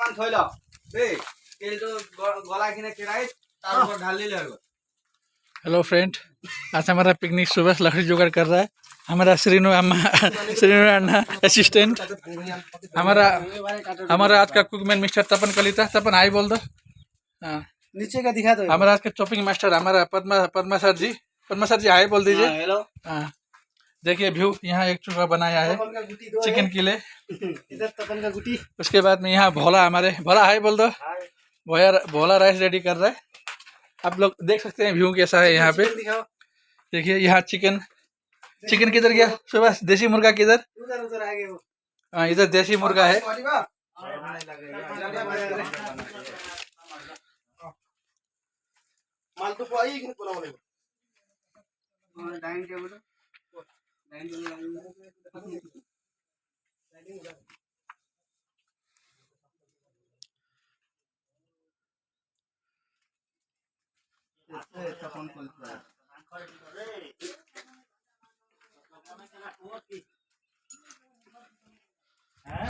অকমান থৈ লওক দেই তেলটো গলাই কিনে কেৰাহীত তাৰ ওপৰত ঢালি দিলে হৈ গ'ল। हेलो फ्रेंड, आज हमारा पिकनिक सुबह लकड़ी जुगाड़ कर रहा है। हमारा श्रीनु अन्ना असिस्टेंट। हमारा हमारा आज का कुकमैन मिस्टर तपन कलिता। तपन हाई बोल दो। हाँ, नीचे का दिखा दो। हमारा आज का चॉपिंग मास्टर हमारा पद्मा सर जी। पद्मा सर जी हाई बोल दीजिए। हेलो। हाँ, देखिए व्यू। यहाँ एक चूल्हा बनाया है चिकन के लिए। इधर तपन का गुटी। उसके बाद में यहाँ भोला हमारे भोला हाई बोल दो। भोला राइस रेडी कर रहा है। आप लोग देख सकते हैं व्यू कैसा है यहाँ पे। देखिए यहाँ चिकन किधर गया? सुबह देसी मुर्गा किधर? उधर आ गए वो। हाँ, इधर देसी मुर्गा है। माल तो पाई कि कोना वाले डाइनिंग टेबल তখন করতে হ্যাঁ